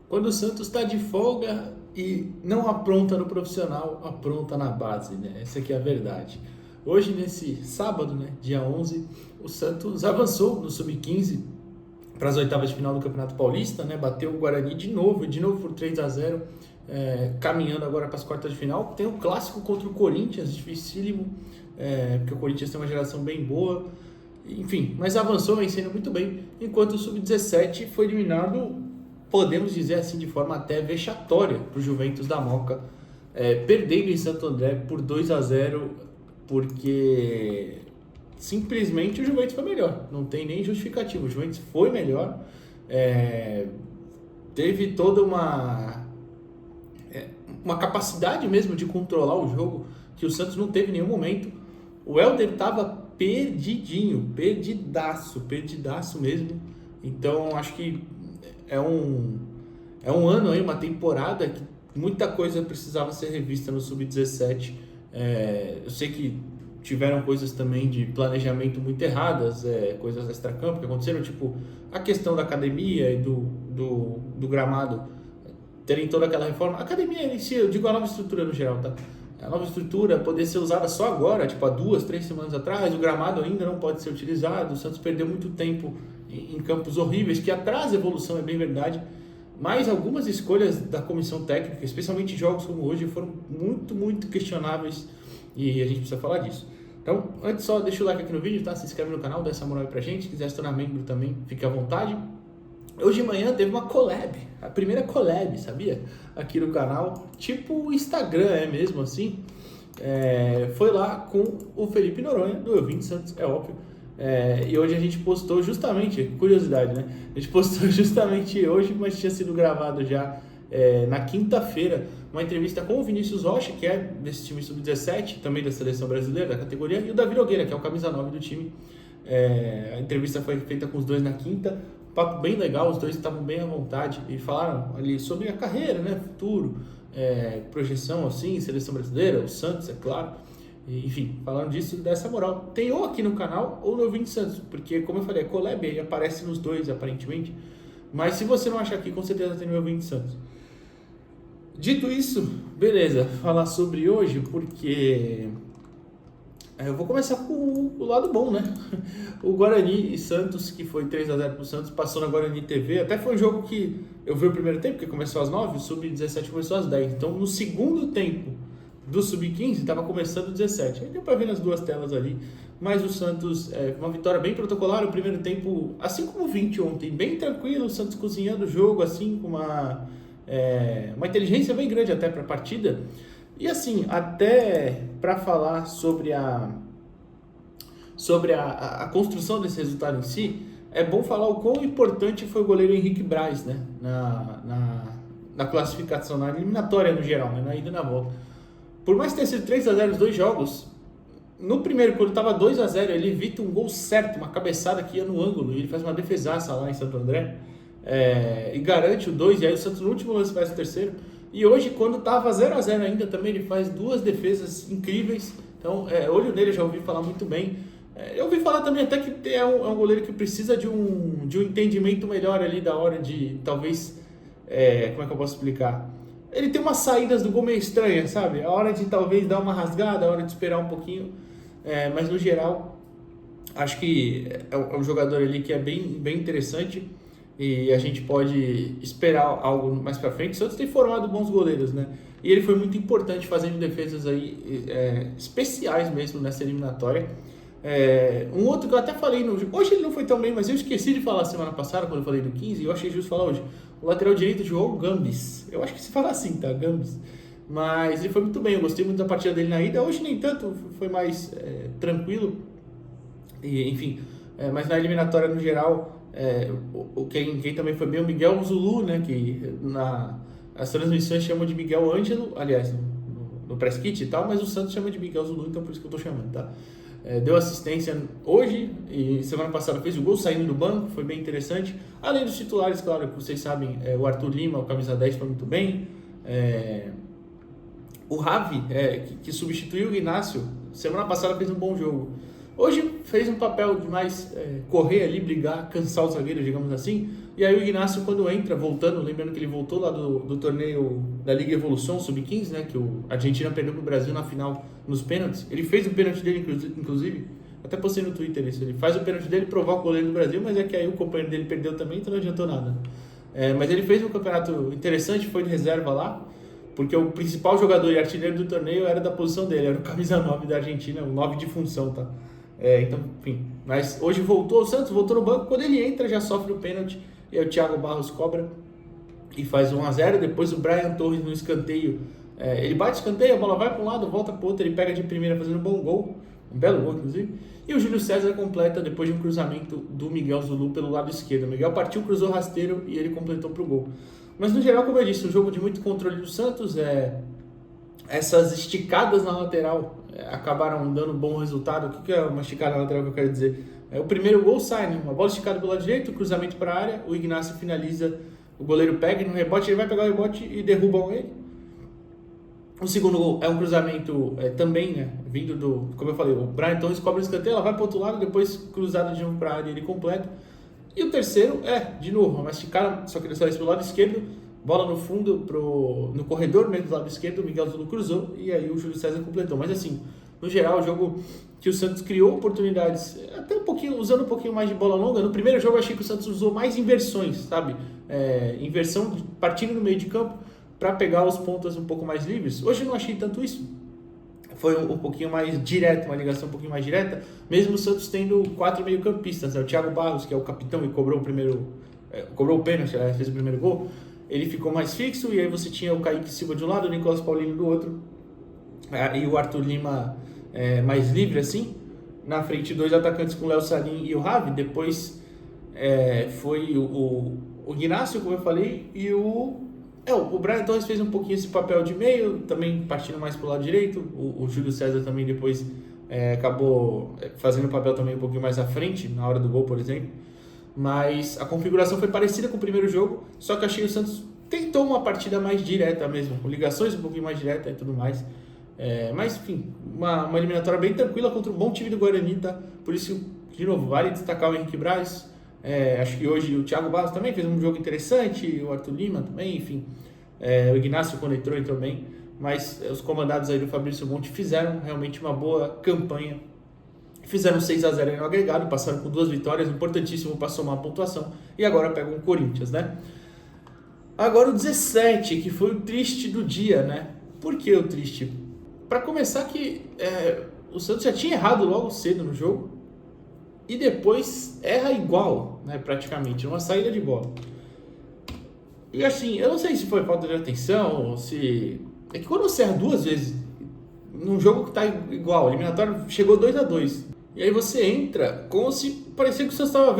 Quando o Santos está de folga e não apronta no profissional, apronta na base, né? Essa aqui é a verdade. Hoje, nesse sábado, né, dia 11, o Santos avançou no Sub-15 para as oitavas de final do Campeonato Paulista, né? Bateu o Guarani de novo por 3-0, caminhando agora para as quartas de final. Tem o clássico contra o Corinthians, dificílimo, porque o Corinthians tem uma geração bem boa. Enfim, mas avançou vencendo muito bem, enquanto o Sub-17 foi eliminado, podemos dizer assim, de forma até vexatória para o Juventus da Moca, perdendo em Santo André por 2-0, porque simplesmente o Juventus foi melhor, não tem nem justificativo, o Juventus foi melhor, teve toda uma capacidade mesmo de controlar o jogo que o Santos não teve em nenhum momento. O Helder estava perdidinho, perdidaço mesmo. Então acho que é um ano aí, uma temporada que muita coisa precisava ser revista no Sub-17. Eu sei que tiveram coisas também de planejamento muito erradas, coisas extracampo que aconteceram, tipo a questão da academia e do gramado terem toda aquela reforma. A academia em si, eu digo a nova estrutura no geral, tá? A nova estrutura poder ser usada só agora, tipo há 2, 3 semanas atrás, o gramado ainda não pode ser utilizado, o Santos perdeu muito tempo em campos horríveis, que atrasa a evolução, é bem verdade, mas algumas escolhas da comissão técnica, especialmente jogos como hoje, foram muito questionáveis e a gente precisa falar disso. Então, antes só deixa o like aqui no vídeo, tá? Se inscreve no canal, dá essa moral aí pra gente, se quiser se tornar membro também, fique à vontade. Hoje de manhã teve uma collab, a primeira collab, sabia? Aqui no canal, tipo o Instagram mesmo assim. Foi lá com o Felipe Noronha, do Eu Vim de Santos, é óbvio. E hoje a gente postou justamente, curiosidade, né? A gente postou justamente hoje, mas tinha sido gravado já na quinta-feira, uma entrevista com o Vinícius Rocha, que é desse time Sub-17, também da seleção brasileira, da categoria, e o Davi Nogueira, que é o camisa 9 do time. A entrevista foi feita com os dois na quinta, papo bem legal, os dois estavam bem à vontade e falaram ali sobre a carreira, né, futuro, projeção assim, seleção brasileira, o Santos, é claro, e, enfim, falando disso, dessa moral. Tem ou aqui no canal ou no 20 Santos, porque como eu falei, a collab aí aparece nos dois aparentemente, mas se você não achar aqui, com certeza tem no 20 Santos. Dito isso, beleza, falar sobre hoje, porque eu vou começar com o lado bom, né? O Guarani e Santos, que foi 3-0 pro Santos, passou na Guarani TV. Até foi um jogo que eu vi o primeiro tempo, que começou às 9, o Sub-17 começou às 10. Então, no segundo tempo do Sub-15, estava começando o 17. Aí deu para ver nas duas telas ali. Mas o Santos, uma vitória bem protocolar. O primeiro tempo, assim como o 20 ontem, bem tranquilo. O Santos cozinhando o jogo, assim, com uma inteligência bem grande até para a partida. E assim, até para falar sobre a construção desse resultado em si, é bom falar o quão importante foi o goleiro Henrique Braz, né? Na classificação, na eliminatória no geral, né? Na ida e na volta. Por mais que tenha sido 3-0 os dois jogos, no primeiro, quando estava 2-0, ele evita um gol certo, uma cabeçada que ia no ângulo, e ele faz uma defesaça lá em Santo André, e garante o 2, e aí o Santos no último lance faz o terceiro. E hoje, quando estava 0-0 ainda, também ele faz 2 defesas incríveis. Então, olho nele, já ouvi falar muito bem. Eu ouvi falar também até que é um goleiro que precisa de um entendimento melhor ali da hora de, talvez, como é que eu posso explicar? Ele tem umas saídas do gol meio estranhas, sabe? A hora de talvez dar uma rasgada, a hora de esperar um pouquinho. Mas no geral, acho que é um jogador ali que é bem interessante e a gente pode esperar algo mais pra frente. O Santos tem formado bons goleiros, né? E ele foi muito importante fazendo defesas aí especiais mesmo nessa eliminatória. Um outro que eu até falei hoje ele não foi tão bem, mas eu esqueci de falar semana passada quando eu falei do 15 e eu achei justo falar hoje. O lateral direito João Gambis, eu acho que se fala assim, tá? Gambis. Mas ele foi muito bem, eu gostei muito da partida dele na ida. Hoje nem tanto, foi mais tranquilo. E, enfim, mas na eliminatória no geral, quem também foi bem é o Miguel Zulu, né? Que as transmissões chamam de Miguel Ângelo, aliás, no press kit e tal, mas o Santos chama de Miguel Zulu, então por isso que eu tô chamando, tá? Deu assistência hoje e semana passada fez o gol saindo do banco, foi bem interessante. Além dos titulares, claro, que vocês sabem, o Arthur Lima, o camisa 10, foi muito bem. O Ravi, que substituiu o Inácio, semana passada fez um bom jogo. Hoje fez um papel de mais correr ali, brigar, cansar os zagueiros, digamos assim. E aí o Ignacio, quando entra, voltando, lembrando que ele voltou lá do torneio da Liga Evolução Sub-15, né, que a Argentina perdeu pro Brasil na final nos pênaltis. Ele fez o pênalti dele, inclusive, até postei no Twitter isso. Ele faz o pênalti dele, provoca o goleiro do Brasil, mas é que aí o companheiro dele perdeu também, então não adiantou nada. Mas ele fez um campeonato interessante, foi de reserva lá, porque o principal jogador e artilheiro do torneio era da posição dele, era o camisa 9 da Argentina, o 9 de função, tá? Então, enfim, mas hoje voltou o Santos, voltou no banco, quando ele entra já sofre o pênalti, e aí o Thiago Barros cobra e faz 1-0, depois o Brian Torres no escanteio, ele bate escanteio, a bola vai para um lado, volta para o outro, ele pega de primeira fazendo um bom gol, um belo gol inclusive, e o Júlio César completa depois de um cruzamento do Miguel Zulu pelo lado esquerdo. O Miguel partiu, cruzou rasteiro e ele completou para o gol. Mas no geral, como eu disse, um jogo de muito controle do Santos, essas esticadas na lateral acabaram dando bom resultado. O que é uma esticada na lateral que eu quero dizer? O primeiro gol sai, né? Uma bola esticada pelo lado direito, cruzamento para a área, o Ignacio finaliza, o goleiro pega no rebote, ele vai pegar o rebote e derrubam ele. O segundo gol é um cruzamento também, né? Vindo como eu falei, o Brian Torres cobra o escanteio, ela vai para o outro lado, depois cruzado de novo para a área, ele completa. E o terceiro de novo, uma esticada, só que ele só pelo lado esquerdo, bola no fundo, no corredor mesmo do lado esquerdo, o Miguel Zulu cruzou e aí o Júlio César completou. Mas assim, no geral, o jogo que o Santos criou oportunidades, até usando um pouquinho mais de bola longa. No primeiro jogo eu achei que o Santos usou mais inversões, sabe? Inversão partindo no meio de campo para pegar os pontas um pouco mais livres. Hoje eu não achei tanto isso. Foi um pouquinho mais direto, uma ligação um pouquinho mais direta, mesmo o Santos tendo 4 meio-campistas, né? O Thiago Barros, que é o capitão e cobrou o pênalti, fez o primeiro gol, ele ficou mais fixo, e aí você tinha o Kaique Silva de um lado, o Nicolas Paulino do outro, e o Arthur Lima mais livre, assim, na frente 2 atacantes com o Léo Salim e o Ravi. Depois foi o Ignacio, como eu falei, e o Brian Torres fez um pouquinho esse papel de meio, também partindo mais para o lado direito. O Júlio César também depois acabou fazendo o papel também um pouquinho mais à frente, na hora do gol, por exemplo. Mas a configuração foi parecida com o primeiro jogo, só que eu achei que o Santos tentou uma partida mais direta mesmo, com ligações um pouquinho mais diretas e tudo mais. Mas, enfim, uma eliminatória bem tranquila contra um bom time do Guarani, tá? Por isso, de novo, vale destacar o Henrique Braz. Acho que hoje o Thiago Barros também fez um jogo interessante, o Arthur Lima também, enfim. O Ignacio, quando entrou bem. Mas os comandados aí do Fabrício Monte fizeram realmente uma boa campanha. Fizeram 6-0 aí no agregado, passaram com 2 vitórias, importantíssimo para somar a pontuação. E agora pegam o Corinthians, né? Agora o 17, que foi o triste do dia, né? Por que o triste? Para começar que o Santos já tinha errado logo cedo no jogo. E depois erra igual, né, praticamente, numa saída de bola. E assim, eu não sei se foi falta de atenção, ou se... É que quando você erra 2 vezes, num jogo que tá igual, eliminatório chegou 2-2, e aí você entra como se parecia que o Santos estava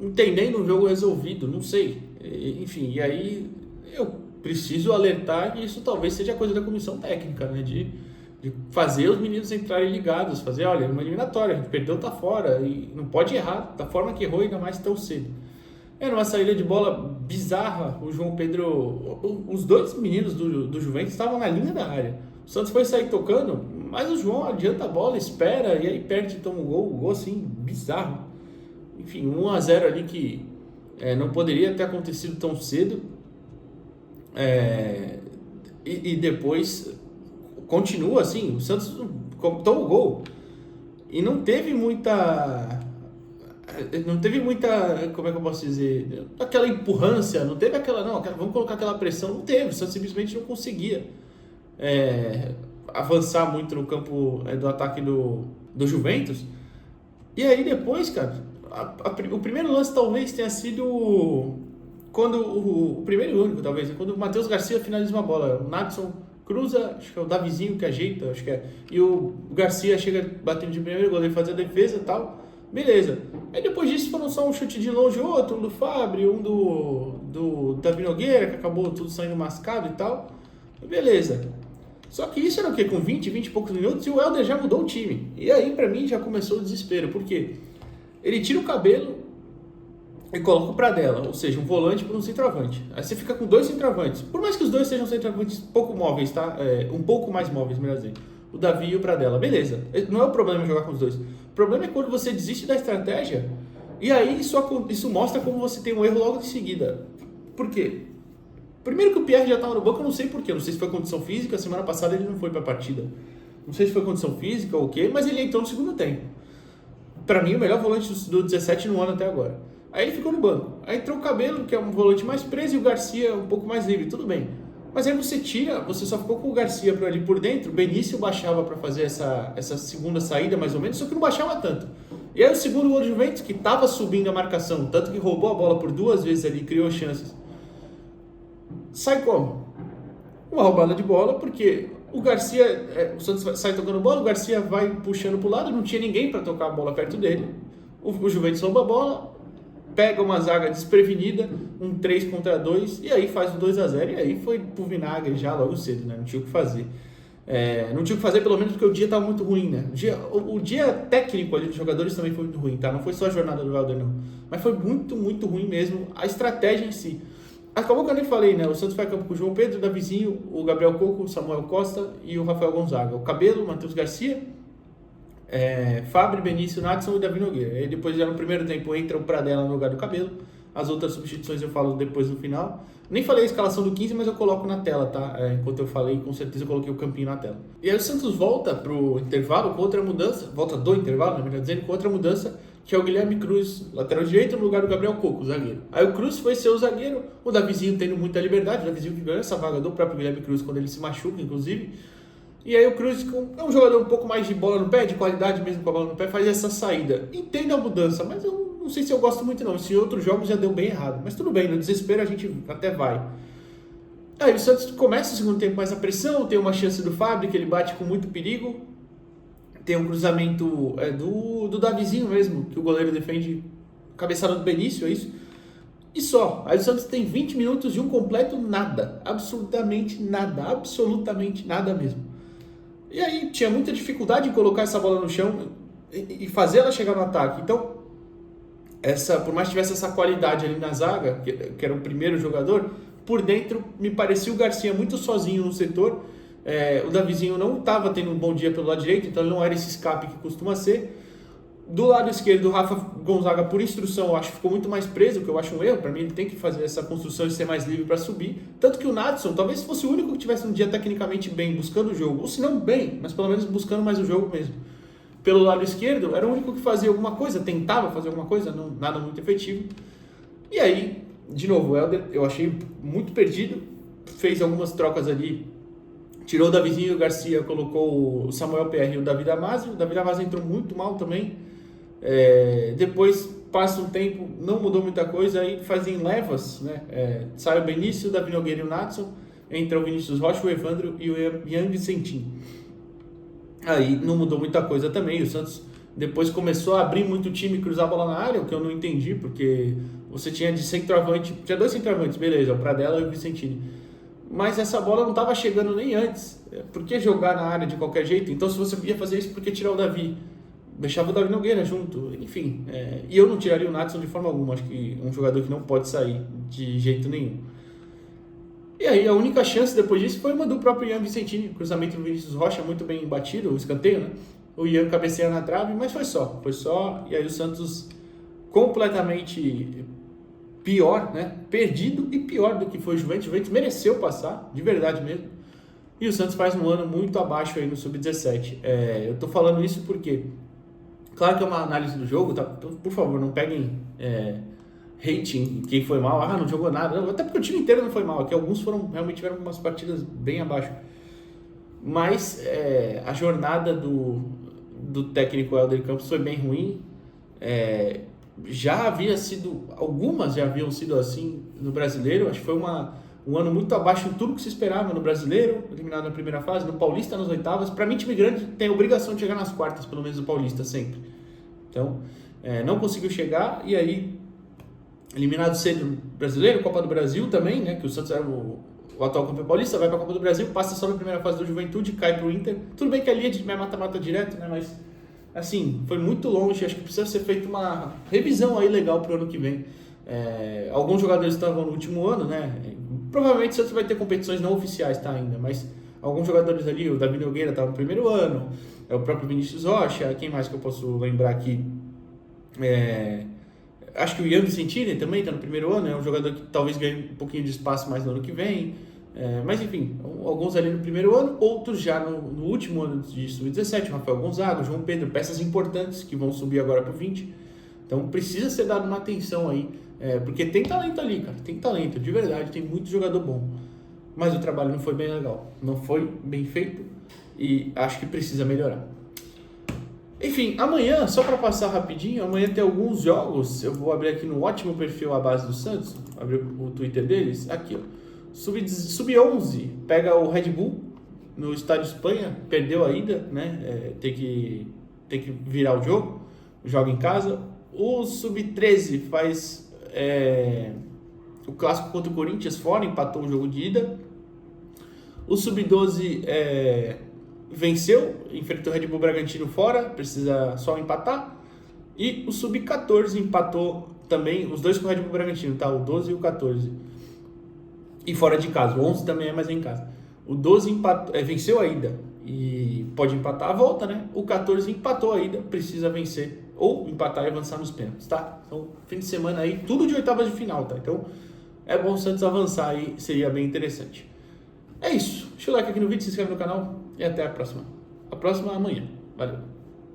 entendendo um jogo resolvido, não sei. Enfim, e aí eu preciso alertar que isso talvez seja coisa da comissão técnica, né, de fazer os meninos entrarem ligados, fazer, olha, uma eliminatória, a gente perdeu, tá fora, e não pode errar da forma que errou, ainda mais tão cedo. Numa saída de bola bizarra, o João Pedro, os 2 meninos do Juventus estavam na linha da área. O Santos foi sair tocando, mas o João adianta a bola, espera, e aí perde e toma um gol assim, bizarro. Enfim, 1-0 ali que não poderia ter acontecido tão cedo. E depois... continua assim, o Santos toma o gol e não teve muita, como é que eu posso dizer, aquela empurrância, não teve vamos colocar aquela pressão, não teve, o Santos simplesmente não conseguia avançar muito no campo do ataque do Juventus. E aí depois, cara, o primeiro lance talvez tenha sido quando o primeiro e único, talvez, quando o Matheus Garcia finaliza uma bola, o Nadson cruza, acho que é o Davizinho que ajeita, acho que é. E o Garcia chega batendo de primeiro, o goleiro faz a defesa e tal. Beleza. Aí depois disso foram só um chute de longe, outro, um do Fábio, um do Davi Nogueira, que acabou tudo saindo mascado e tal. Beleza. Só que isso era o quê? Com 20 e poucos minutos e o Helder já mudou o time. E aí pra mim já começou o desespero. Por quê? Ele tira o Cabelo e coloca o Pradella, ou seja, um volante por um centroavante. Aí você fica com 2 centroavantes. Por mais que os 2 sejam centroavantes pouco móveis, tá? Um pouco mais móveis, melhor dizer. O Davi e o Pradella. Beleza. Não é o problema jogar com os 2. O problema é quando você desiste da estratégia e aí isso mostra como você tem um erro logo de seguida. Por quê? Primeiro que o Pierre já estava no banco, eu não sei porquê, não sei se foi condição física, semana passada ele não foi para a partida. Não sei se foi condição física ou o quê, mas ele entrou no segundo tempo. Para mim, o melhor volante do 17 no ano até agora. Aí ele ficou no banco. Aí entrou o Cabelo, que é um volante mais preso, e o Garcia um pouco mais livre, tudo bem. Mas aí você só ficou com o Garcia ali por dentro, o Benício baixava para fazer essa segunda saída, mais ou menos, só que não baixava tanto. E aí o segundo gol do Juventus, que estava subindo a marcação, tanto que roubou a bola por 2 vezes ali, criou chances. Sai como? Uma roubada de bola, porque o Garcia, o Santos sai tocando bola, o Garcia vai puxando para o lado, não tinha ninguém para tocar a bola perto dele. O Juventus rouba a bola, pega uma zaga desprevenida, um 3 contra 2, e aí faz o 2-0, e aí foi pro vinagre já logo cedo, né? Não tinha o que fazer. Não tinha o que fazer, pelo menos porque o dia estava muito ruim, né? O dia técnico ali dos jogadores também foi muito ruim, tá? Não foi só a jornada do Helder, não. Mas foi muito, muito ruim mesmo. A estratégia em si. Acabou que eu nem falei, né? O Santos foi a campo com o João Pedro, o Davizinho, o Gabriel Coco, o Samuel Costa e o Rafael Gonzaga. O Cabelo, o Matheus Garcia, Fábio, Benício, Nadson e Davi Nogueira. Aí depois já no primeiro tempo entra o Pradella no lugar do Cabelo. As outras substituições eu falo depois no final. Nem falei a escalação do 15, mas eu coloco na tela, tá? Enquanto eu falei, com certeza eu coloquei o campinho na tela. E aí o Santos volta pro intervalo com outra mudança, volta do intervalo, na verdade dizendo, com outra mudança, que é o Guilherme Cruz, lateral direito, no lugar do Gabriel Coco, zagueiro. Aí o Cruz foi ser o zagueiro, o Davizinho tendo muita liberdade, o Davizinho que ganhou essa vaga do próprio Guilherme Cruz quando ele se machuca, inclusive. E aí o Cruz, é um jogador um pouco mais de bola no pé, de qualidade mesmo com a bola no pé, faz essa saída. Entendo a mudança, mas eu não sei se eu gosto muito não. Se em outros jogos já deu bem errado. Mas tudo bem, no desespero a gente até vai. Aí o Santos começa o segundo tempo mais a pressão, tem uma chance do Fábio, que ele bate com muito perigo. Tem um cruzamento do Davizinho mesmo, que o goleiro defende, cabeçada do Benício, é isso? E só. Aí o Santos tem 20 minutos de um completo nada. Absolutamente nada mesmo. E aí tinha muita dificuldade em colocar essa bola no chão e fazer ela chegar no ataque. Então, por mais que tivesse essa qualidade ali na zaga, que era o primeiro jogador, por dentro me parecia o Garcia muito sozinho no setor. O Davizinho não estava tendo um bom dia pelo lado direito, então ele não era esse escape que costuma ser. Do lado esquerdo, o Rafa Gonzaga, por instrução, eu acho que ficou muito mais preso, que eu acho um erro. Para mim, ele tem que fazer essa construção e ser mais livre para subir. Tanto que o Nadson, talvez fosse o único que tivesse um dia tecnicamente bem, buscando o jogo. Ou se não bem, mas pelo menos buscando mais o jogo mesmo. Pelo lado esquerdo, era o único que fazia alguma coisa, tentava fazer alguma coisa, não, nada muito efetivo. E aí, de novo, o Helder, eu achei muito perdido. Fez algumas trocas ali. Tirou o Davizinho e o Garcia, colocou o Samuel PR e o Davi Damasio. O Davi Damasio entrou muito mal também. Depois passa um tempo, não mudou muita coisa, aí fazem levas, né? Sai o Benício, o Davi Nogueira e o Nadson, entra o Vinícius Rocha, o Evandro e o Ian Vicentinho. Aí não mudou muita coisa também. O Santos depois começou a abrir muito o time e cruzar a bola na área, o que eu não entendi, porque você tinha de centroavante, tinha 2 centroavantes, beleza, o Pradella e o Vicentini. Mas essa bola não estava chegando nem antes. Por que jogar na área de qualquer jeito? Então, se você ia fazer isso, por que tirar o Davi? Deixava o Davi Nogueira junto, enfim. E eu não tiraria o Nadson de forma alguma. Acho que é um jogador que não pode sair de jeito nenhum. E aí a única chance depois disso foi uma do próprio Ian Vicentini, cruzamento do Vinícius Rocha, muito bem batido, o escanteio, né? O Ian cabeceia na trave, mas foi só. E aí o Santos completamente pior, né? Perdido e pior do que foi o Juventus. O Juventus mereceu passar, de verdade mesmo. E o Santos faz um ano muito abaixo aí no Sub-17. Eu tô falando isso porque... Claro que é uma análise do jogo, tá? Por favor, não peguem rating, quem foi mal, não jogou nada. Não, até porque o time inteiro não foi mal, aqui alguns realmente tiveram umas partidas bem abaixo. Mas a jornada do técnico Helder Campos foi bem ruim. Algumas já haviam sido assim no Brasileiro. Acho que foi um ano muito abaixo de tudo que se esperava no Brasileiro, eliminado na primeira fase, no Paulista nas oitavas. Para mim, time grande tem a obrigação de chegar nas quartas, pelo menos no Paulista, sempre. Então, não conseguiu chegar, e aí, eliminado cedo no Brasileiro, Copa do Brasil também, né, que o Santos era o atual campeão paulista, vai para a Copa do Brasil, passa só na primeira fase do Juventude, cai para o Inter. Tudo bem que ali é mata-mata direto, né, mas, assim, foi muito longe. Acho que precisa ser feita uma revisão aí legal para o ano que vem. Alguns jogadores estavam no último ano, né? Provavelmente o Santos vai ter competições não oficiais, tá, ainda, mas alguns jogadores ali, o Davi Nogueira estava no primeiro ano, o próprio Vinícius Rocha, quem mais que eu posso lembrar aqui? Acho que o Ian Vicentini também está no primeiro ano, é um jogador que talvez ganhe um pouquinho de espaço mais no ano que vem. Mas enfim, alguns ali no primeiro ano, outros já no último ano de sub-17, Rafael Gonzaga, João Pedro, peças importantes que vão subir agora para o 20. Então precisa ser dado uma atenção aí, porque tem talento ali, cara, tem talento, de verdade, tem muito jogador bom. Mas o trabalho não foi bem legal, não foi bem feito e acho que precisa melhorar. Enfim, amanhã, só para passar rapidinho, amanhã tem alguns jogos, eu vou abrir aqui no ótimo perfil A Base do Santos, abrir o Twitter deles, aqui ó, Sub-11 pega o Red Bull no Estádio Espanha, perdeu a ida, né, tem que virar o jogo, joga em casa. O Sub-13 faz o clássico contra o Corinthians fora, empatou o jogo de ida. O Sub-12 venceu, enfrentou o Red Bull Bragantino fora, precisa só empatar. E o Sub-14 empatou também, os dois com o Red Bull Bragantino, tá? O 12 e o 14. E fora de casa, o 11 também é mais em casa. O 12 venceu a ida e pode empatar a volta, né? O 14 empatou a ida, precisa vencer ou empatar e avançar nos pênaltis, tá? Então, fim de semana aí, tudo de oitavas de final, tá? Então, é bom o Santos avançar aí, seria bem interessante. É isso. Deixa o like aqui no vídeo, se inscreve no canal e até a próxima. A próxima amanhã. Valeu.